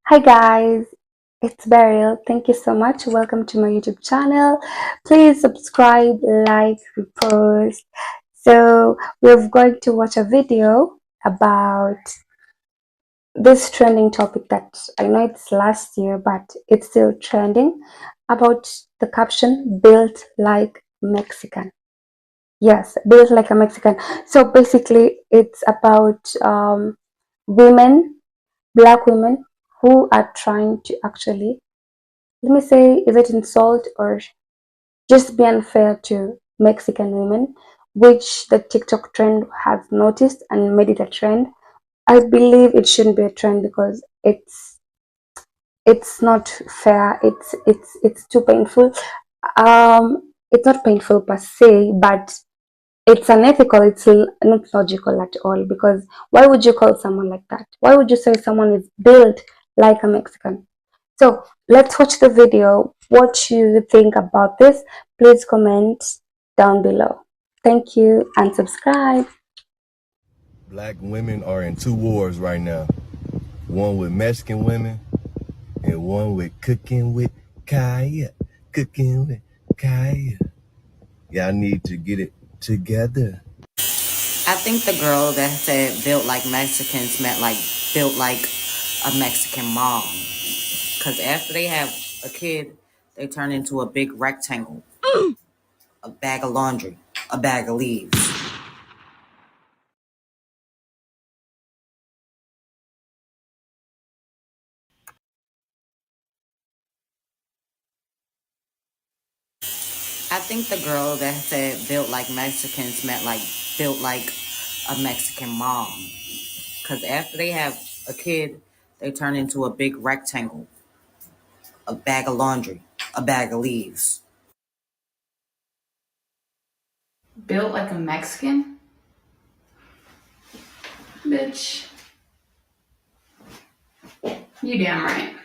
Hi guys, it's Beryl. Thank you so much. Welcome to my YouTube channel. Please subscribe, like, repost. So we're going to watch a video about this trending topic that I know it's last year, but it's still trending about the caption built like Mexican. Yes, built like a Mexican. So basically, it's about women, black women who are trying to actually, let me say, is it insult or just be unfair to Mexican women, which the TikTok trend has noticed and made it a trend. I believe it shouldn't be a trend because it's not fair. It's too painful. It's not painful per se, but it's unethical. It's not logical at all. Because why would you call someone like that? Why would you say someone is built like a Mexican? So let's watch the video. What you think about this? Please comment down below. Thank you and subscribe. Black women are in two wars right now. One with Mexican women and one with cooking with Kaya. Cooking with Kaya. Y'all need to get it together. I think the girl that said built like Mexicans meant like built like a Mexican mom. Because after they have a kid, they turn into a big rectangle, a bag of laundry, a bag of leaves. I think the girl that said built like Mexicans meant like built like a Mexican mom. Because after they have a kid, they turn into a big rectangle, a bag of laundry, a bag of leaves. Built like a Mexican? Bitch. You damn right.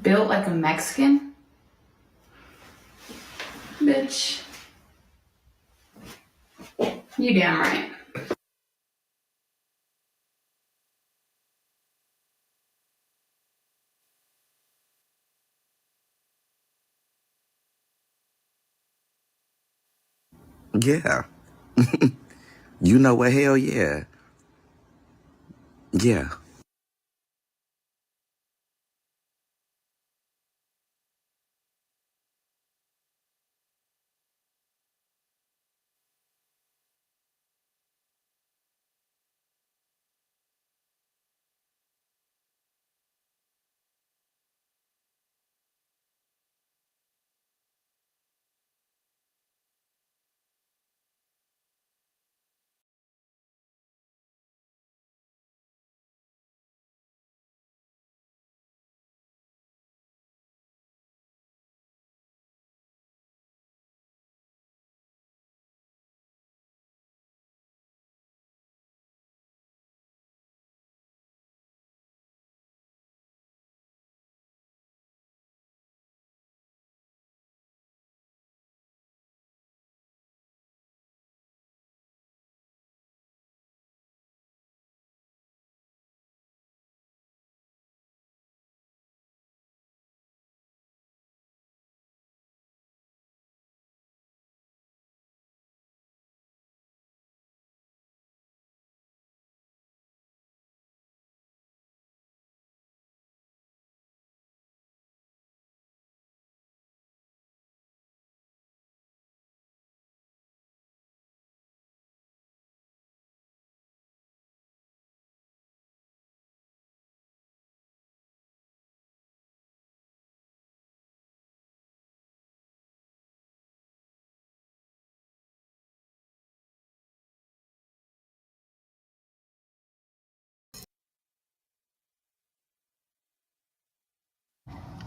Built like a Mexican? Bitch. You damn right. Yeah. You know what? Hell yeah. Yeah.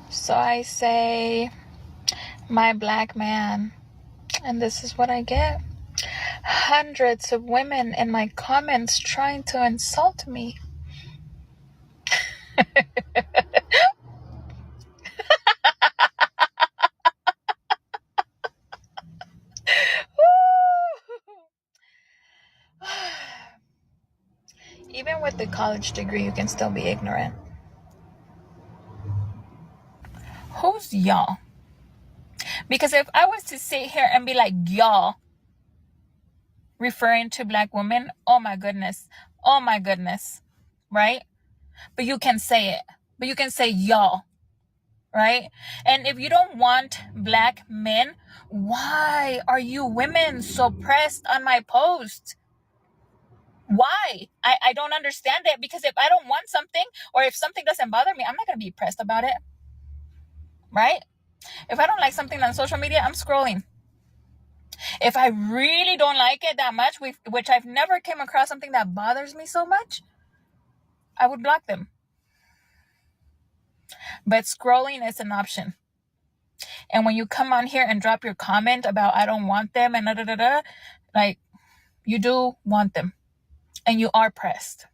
So I say, my black man, and this is what I get. hundreds of women in my comments trying to insult me. Even with the college degree, you can still be ignorant. Who's y'all? Because if I was to sit here and be like, y'all, referring to black women, oh my goodness, right? But you can say it. But you can say y'all, right? And if you don't want black men, why are you women so pressed on my post? Why? I don't understand it, because if I don't want something, or if something doesn't bother me, I'm not going to be pressed about it, right? If I don't like something on social media, I'm scrolling. If I really don't like it that much, which I've never came across something that bothers me so much, I would block them. But scrolling is an option. And when you come on here and drop your comment about I don't want them and like, you do want them. And you are pressed.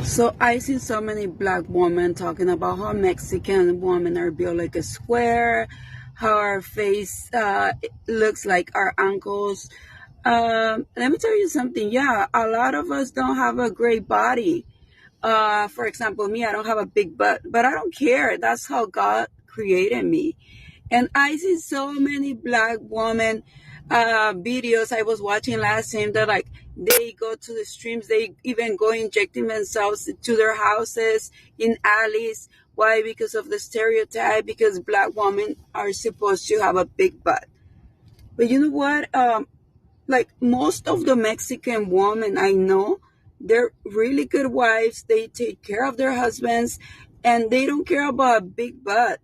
So I see so many black women talking about how Mexican women are built like a square, how our face looks like our ankles. Let me tell you something. Yeah, a lot of us don't have a great body. For example, me, I don't have a big butt, but I don't care. That's how God created me. And I see so many black women videos I was watching last time that like they go to the streams, they even go injecting themselves to their houses in alleys. Why? Because of the stereotype, because black women are supposed to have a big butt. But you know what? Like most of the Mexican women I know, they're really good wives. They take care of their husbands and they don't care about a big butt.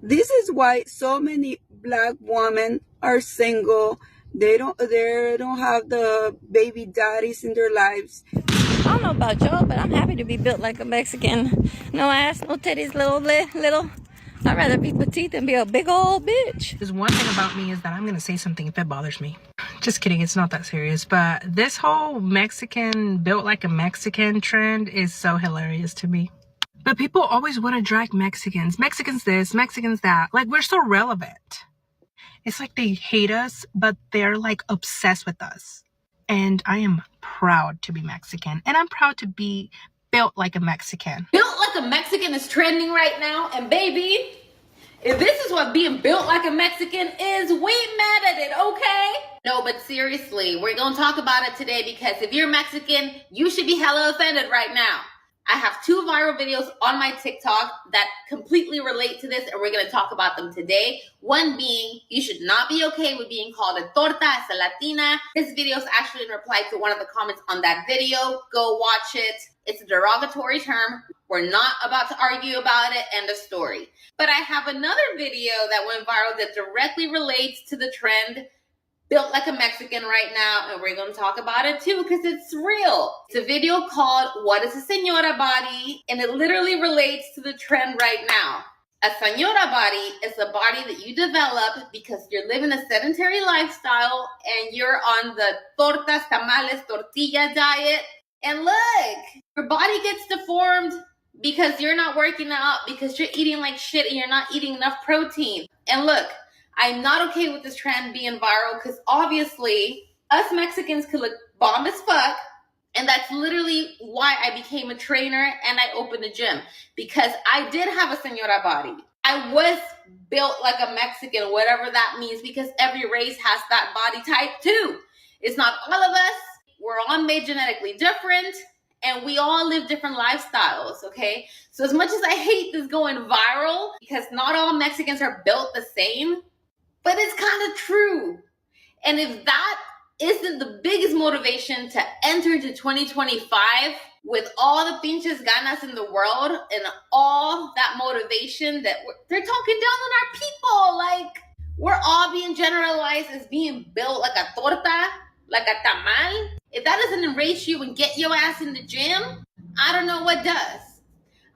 This is why so many black women are single. They don't have the baby daddies in their lives. I don't know about y'all, but I'm happy to be built like a Mexican. No ass, no titties, little. I'd rather be petite than be a big old bitch. There's one thing about me is that I'm gonna say something if it bothers me. Just kidding, it's not that serious. But this whole Mexican built like a Mexican trend is so hilarious to me. But people always want to drag Mexicans. Mexicans this, Mexicans that. Like, we're so relevant. It's like they hate us, but they're like obsessed with us. And I am proud to be Mexican. And I'm proud to be built like a Mexican. Built like a Mexican is trending right now, and baby, if this is what being built like a Mexican is, we mad at it, okay? No, but seriously, we're gonna talk about it today because if you're Mexican, you should be hella offended right now. I have 2 viral videos on my TikTok that completely relate to this, and we're gonna talk about them today. One being, you should not be okay with being called a torta, as a Latina. This video is actually in reply to one of the comments on that video. Go watch it. It's a derogatory term. We're not about to argue about it. End of story. But I have another video that went viral that directly relates to the trend built like a Mexican right now, and we're going to talk about it too because it's real. It's a video called What is a Señora Body? And it literally relates to the trend right now. A señora body is a body that you develop because you're living a sedentary lifestyle and you're on the tortas, tamales, tortilla diet. And look, your body gets deformed because you're not working out, because you're eating like shit and you're not eating enough protein. And look, I'm not okay with this trend being viral because obviously us Mexicans could look bomb as fuck. And that's literally why I became a trainer and I opened a gym, because I did have a señora body. I was built like a Mexican, whatever that means, because every race has that body type too. It's not all of us. We're all made genetically different and we all live different lifestyles, okay? So as much as I hate this going viral, because not all Mexicans are built the same, but it's kind of true. And if that isn't the biggest motivation to enter into 2025 with all the pinches ganas in the world and all that motivation that they're talking down on our people. Like, we're all being generalized as being built like a torta, like a tamal. If that doesn't enrage you and get your ass in the gym, I don't know what does.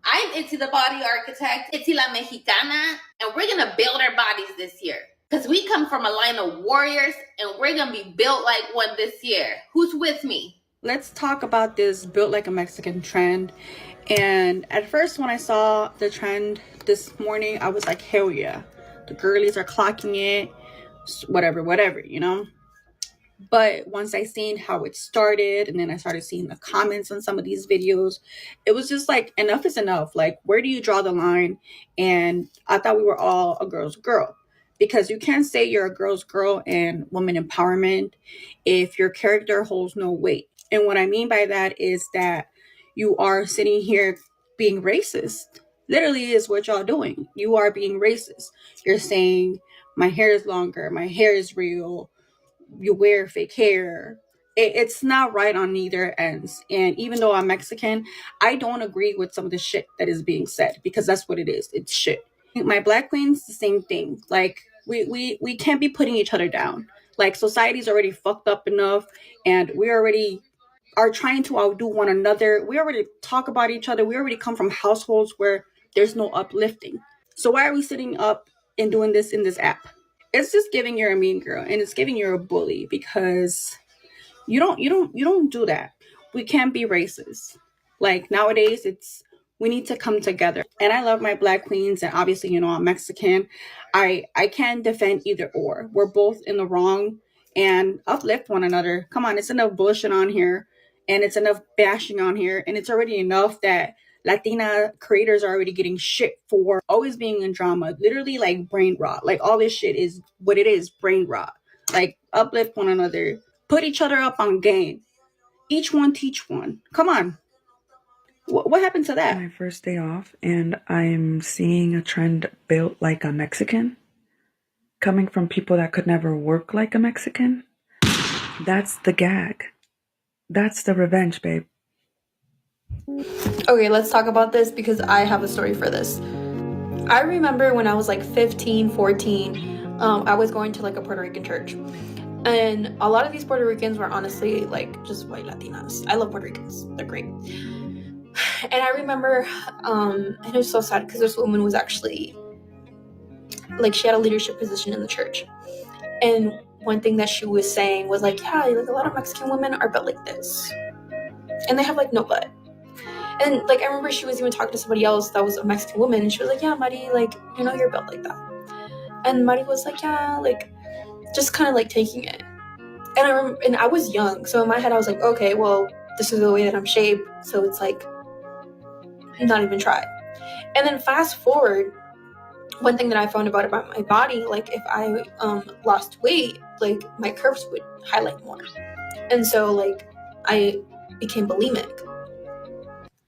I'm Itzy the Body Architect, Itzy La Mexicana, and we're gonna build our bodies this year. Because we come from a line of warriors and we're gonna be built like one this year. Who's with me? Let's talk about this built like a Mexican trend. And at first, when I saw the trend this morning, I was like, hell yeah. The girlies are clocking it, whatever, you know? But once I seen how it started, and then I started seeing the comments on some of these videos, it was just like, enough is enough. Like, where do you draw the line? And I thought we were all a girl's girl, because you can't say you're a girl's girl and woman empowerment if your character holds no weight. And what I mean by that is that you are sitting here being racist. Literally is what y'all doing. You are being racist. You're saying my hair is longer, my hair is real, you wear fake hair. It's not right on neither ends. And even though I'm Mexican, I don't agree with some of the shit that is being said, because that's what it is. It's shit. My black queens, the same thing. Like, we can't be putting each other down. Like, society's already fucked up enough, and we already are trying to outdo one another. We already talk about each other. We already come from households where there's no uplifting. So why are we sitting up and doing this in this app? It's just giving you're a mean girl, and it's giving you're a bully, because you don't do that. We can't be racist. Like, nowadays, we need to come together. And I love my black queens, and obviously, you know, I'm Mexican. I can't defend either or. We're both in the wrong, and uplift one another. Come on, it's enough bullshit on here, and it's enough bashing on here, and it's already enough that Latina creators are already getting shit for always being in drama. Literally, like, brain rot. Like, all this shit is what it is, brain rot. Like, uplift one another. Put each other up on game. Each one teach one. Come on. What happened to that? My first day off, and I'm seeing a trend built like a Mexican, coming from people that could never work like a Mexican. That's the gag. That's the revenge, babe. Okay, let's talk about this, because I have a story for this. I remember when I was like 15, 14, I was going to like a Puerto Rican church. And a lot of these Puerto Ricans were honestly like just white Latinas. I love Puerto Ricans. They're great. And I remember, and it was so sad because this woman was actually, like, she had a leadership position in the church. And one thing that she was saying was like, yeah, like, a lot of Mexican women are built like this. And they have like no butt. And like, I remember she was even talking to somebody else that was a Mexican woman, and she was like, yeah, Mari, like, you know, you're built like that. And Mari was like, yeah, like, just kind of like taking it. And I was young, so in my head I was like, okay, well, this is the way that I'm shaped, so it's like, not even try. And then fast forward, one thing that I found about my body, like, if I lost weight, like, my curves would highlight more. And so, like, I became bulimic.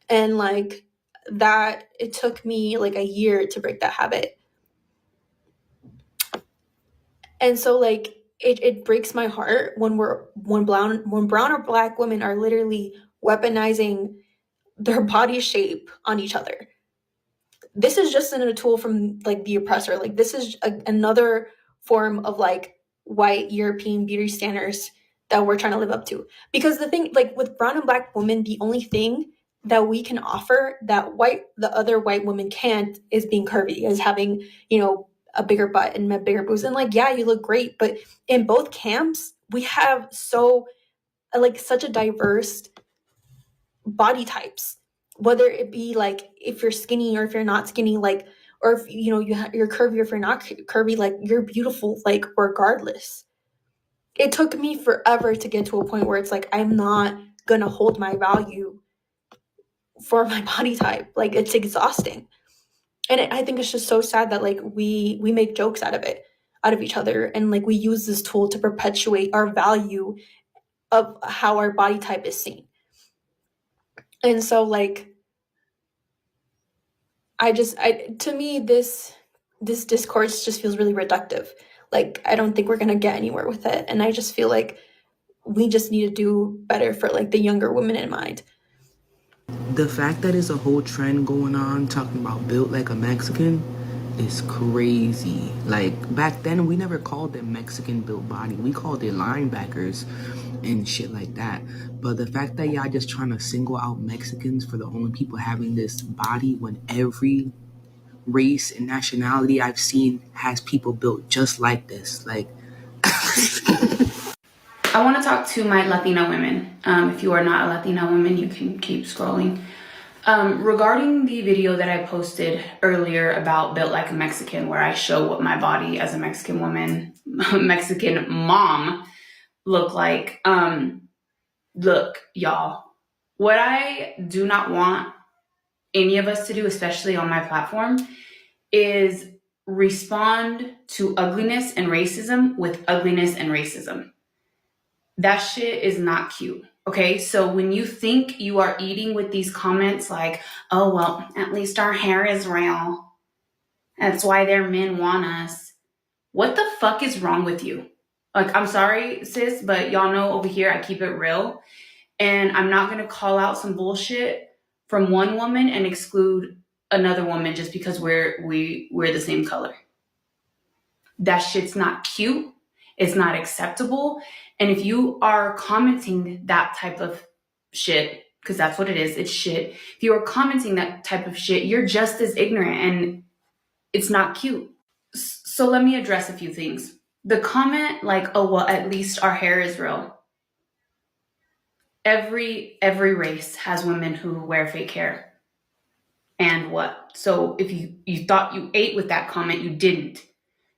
And like that, it took me like a year to break that habit. And so, like, it breaks my heart when brown or black women are literally weaponizing their body shape on each other. This is just a tool from like the oppressor. Like, this is another form of like white European beauty standards that we're trying to live up to. Because the thing, like, with brown and black women, the only thing that we can offer that the other white women can't is being curvy, is having, you know, a bigger butt and bigger boobs. And like, yeah, you look great, but in both camps, we have such a diverse body types, whether it be like if you're skinny or if you're not skinny, like, or if, you know, you're curvy or if you're not curvy, like, you're beautiful, like, regardless. It took me forever to get to a point where it's like, I'm not gonna hold my value for my body type. Like, it's exhausting. And I think it's just so sad that like we make jokes out of each other, and like we use this tool to perpetuate our value of how our body type is seen. And so, like, to me, this discourse just feels really reductive. Like, I don't think we're gonna get anywhere with it. And I just feel like we just need to do better for like the younger women in mind. The fact that it's a whole trend going on talking about built like a Mexican is crazy. Like back then we never called them Mexican built body. We called it linebackers and shit like that. But the fact that y'all just trying to single out Mexicans for the only people having this body when every race and nationality I've seen has people built just like this. Like I want to talk to my Latina women. If you are not a Latina woman, you can keep scrolling. Regarding the video that I posted earlier about built like a Mexican, where I show what my body as a Mexican woman, Mexican mom look like. Look, y'all, what I do not want any of us to do, especially on my platform, is respond to ugliness and racism with ugliness and racism. That shit is not cute. Okay, so when you think you are eating with these comments like, oh, well, at least our hair is real, that's why their men want us. What the fuck is wrong with you? Like, I'm sorry, sis, but y'all know over here I keep it real. And I'm not going to call out some bullshit from one woman and exclude another woman just because we're the same color. That shit's not cute. It's not acceptable. And if you are commenting that type of shit, because that's what it is, it's shit. If you are commenting that type of shit, you're just as ignorant and it's not cute. So let me address a few things. The comment like, oh, well, at least our hair is real. Every race has women who wear fake hair. And what? So if you thought you ate with that comment, you didn't.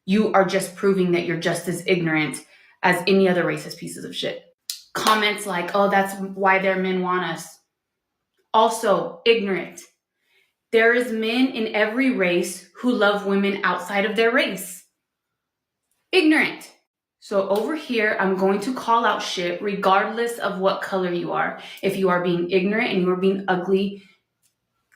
You are just proving that you're just as ignorant as any other racist pieces of shit. Comments like, oh, that's why their men want us. Also, ignorant. There is men in every race who love women outside of their race. Ignorant. So over here, I'm going to call out shit regardless of what color you are. If you are being ignorant and you are being ugly,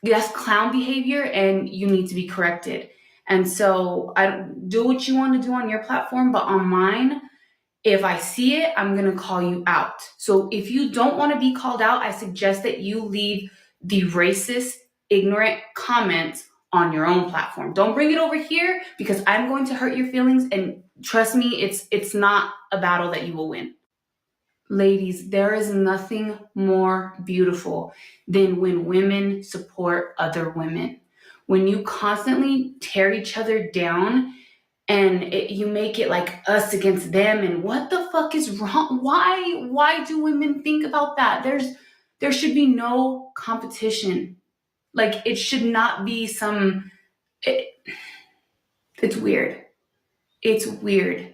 that's clown behavior and you need to be corrected. And so I do what you want to do on your platform, but on mine, if I see it, I'm going to call you out. So if you don't want to be called out, I suggest that you leave the racist, ignorant comments on your own platform. Don't bring it over here because I'm going to hurt your feelings. And trust me, it's not a battle that you will win. Ladies, there is nothing more beautiful than when women support other women. When you constantly tear each other down and you make it like us against them, and what the fuck is wrong? Why do women think about that? There should be no competition. Like, it should not be it's weird. It's weird.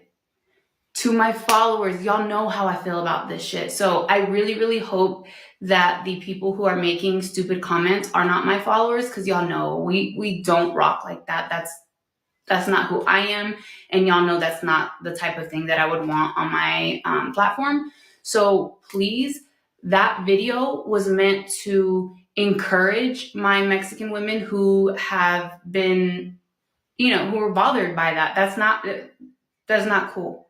To my followers, y'all know how I feel about this shit. So I really, really hope that the people who are making stupid comments are not my followers, because y'all know we don't rock like that. That's not who I am, and y'all know that's not the type of thing that I would want on my platform. So please, that video was meant to encourage my Mexican women who have been, who are bothered by that. That's not cool.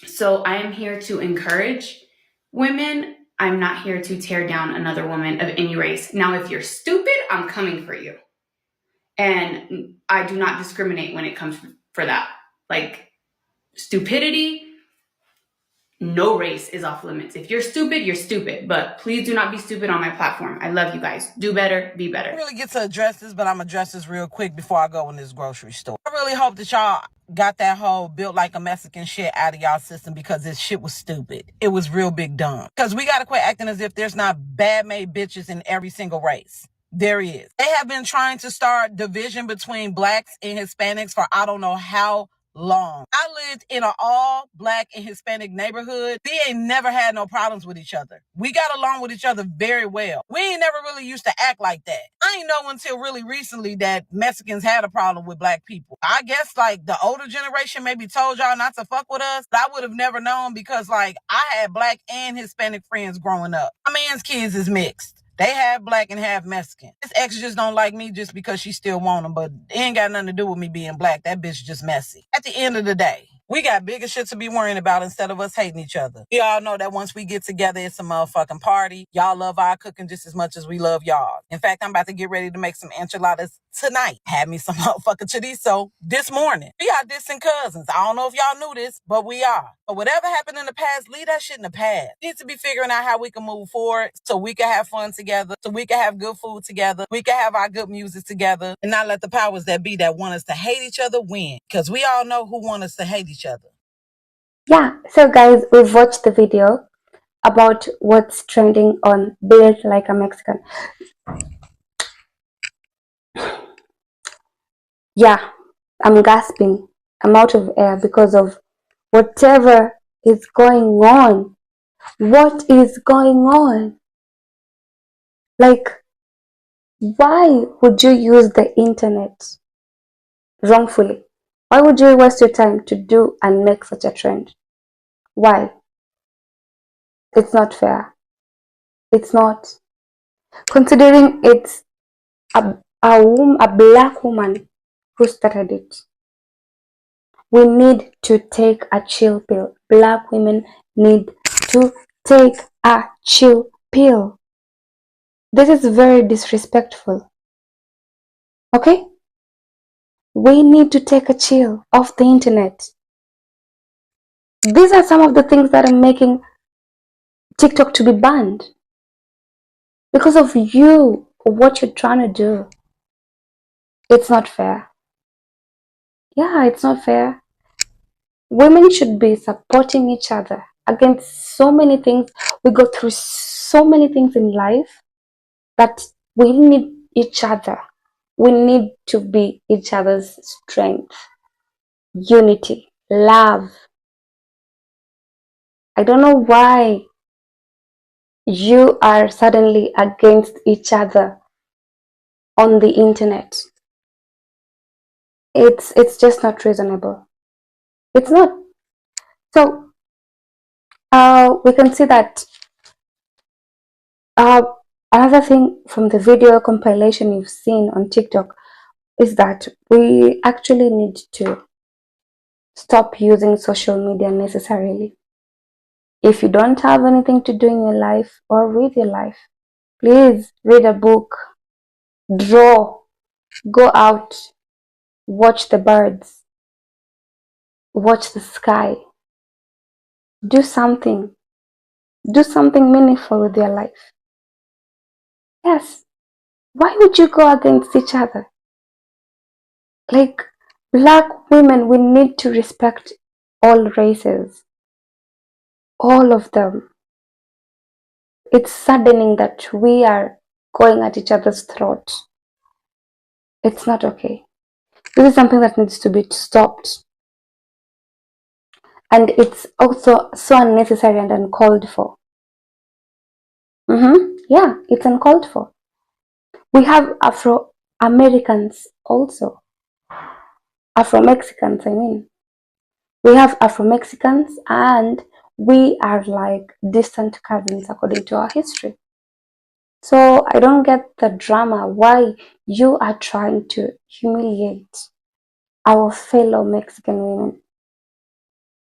So I am here to encourage women. I'm not here to tear down another woman of any race. Now, if you're stupid, I'm coming for you. And I do not discriminate when it comes for that. Like, stupidity, no race is off limits. If you're stupid, you're stupid. But please do not be stupid on my platform. I love you guys. Do better, be better. I really get to address this, but I'm going to address this real quick before I go in this grocery store. I really hope that y'all got that whole built like a Mexican shit out of y'all system, because this shit was stupid. It was real big dumb. Because we got to quit acting as if there's not bad-made bitches in every single race. There is. They have been trying to start division between blacks and Hispanics for I don't know how long. I lived in an all black and Hispanic neighborhood. We ain't never had no problems with each other. We got along with each other very well. We ain't never really used to act like that. I ain't know until really recently that Mexicans had a problem with black people. I guess like the older generation maybe told y'all not to fuck with us, but I would have never known, because like I had black and Hispanic friends growing up. My man's kids is mixed. They half black and half Mexican. This ex just don't like me just because she still want him, but it ain't got nothing to do with me being black. That bitch just messy. At the end of the day, We got bigger shit to be worrying about instead of us hating each other. We all know that once we get together, it's a motherfucking party. Y'all love our cooking just as much as we love y'all. In fact, I'm about to get ready to make some enchiladas tonight. Had me some motherfucking chorizo this morning. We are distant cousins. I don't know if y'all knew this, but we are. But whatever happened in the past, leave that shit in the past. We need to be figuring out how we can move forward so we can have fun together, so we can have good food together, we can have our good music together, and not let the powers that be that want us to hate each other win. Because we all know who want us to hate each other. Yeah, so guys, we've watched the video about what's trending on Built Like a Mexican. Yeah, I'm gasping. I'm out of air because of whatever is going on. What is going on? Like, why would you use the internet wrongfully? Why would you waste your time to do and make such a trend? Why? It's not fair. It's not. Considering it's a black woman who started it. We need to take a chill pill. Black women need to take a chill pill. This is very disrespectful. Okay? We need to take a chill off the internet. These are some of the things that are making TikTok to be banned. Because of you, what you're trying to do. It's not fair. Yeah, it's not fair. Women should be supporting each other against so many things. We go through so many things in life that we need each other. We need to be each other's strength, unity, love. I don't know why you are suddenly against each other on the internet. It's just not reasonable. It's not. So we can see that uh, another thing from the video compilation you've seen on TikTok is that we actually need to stop using social media necessarily. If you don't have anything to do in your life or with your life, please read a book, draw, go out, watch the birds, watch the sky, do something. Do something meaningful with your life. Yes. Why would you go against each other? Like, black women, we need to respect all races, all of them. It's saddening that we are going at each other's throats. It's not okay. This is something that needs to be stopped. And it's also so unnecessary and uncalled for. Yeah, it's uncalled for. We have Afro Americans also. Afro Mexicans, I mean. We have Afro Mexicans, and we are like distant cousins according to our history. So I don't get the drama why you are trying to humiliate our fellow Mexican women.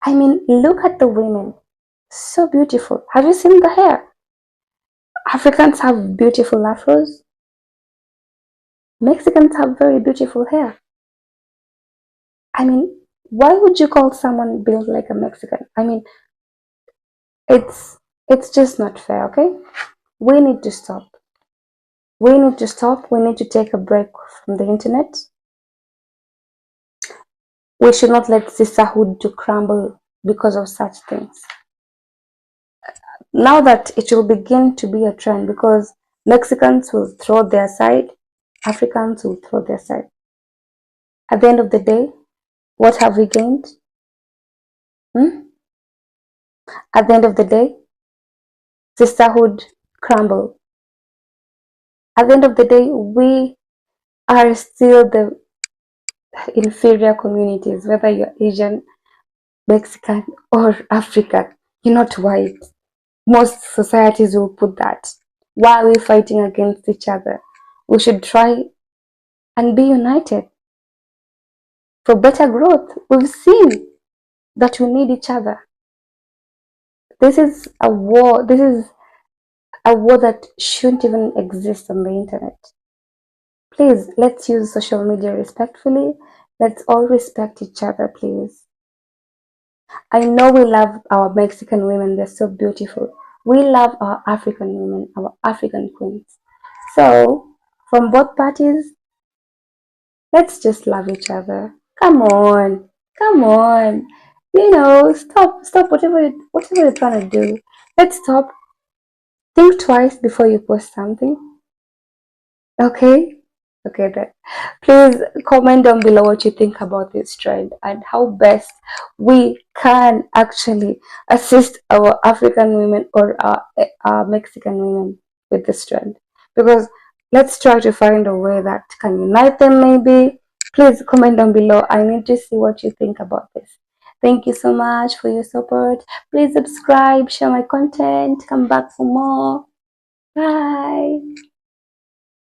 I mean, look at the women. So beautiful. Have you seen the hair? Africans have beautiful afros. Mexicans have very beautiful hair. I mean, why would you call someone built like a Mexican? I mean, it's just not fair, okay? We need to stop. We need to stop. We need to take a break from the internet. We should not let sisterhood to crumble because of such things. Now that it will begin to be a trend because Mexicans will throw their side, Africans will throw their side. At the end of the day, what have we gained? At the end of the day, sisterhood crumble. At the end of the day, we are still the inferior communities, whether you're Asian, Mexican, or African. You're not white. Most societies will put that. Why are we fighting against each other? We should try and be united for better growth. We've seen that we need each other. This is a war. This is a war that shouldn't even exist on the internet. Please, let's use social media respectfully. Let's all respect each other, please. I know we love our Mexican women, they're so beautiful. We love our African women, our African queens. So, from both parties, let's just love each other. Come on, come on. Stop whatever you're trying to do. Let's stop. Think twice before you post something. Okay? Okay then. Please comment down below what you think about this trend and how best we can actually assist our African women or our Mexican women with this trend. Because let's try to find a way that can unite them maybe. Please comment down below. I need to see what you think about this. Thank you so much for your support. Please subscribe, share my content, come back for more. Bye.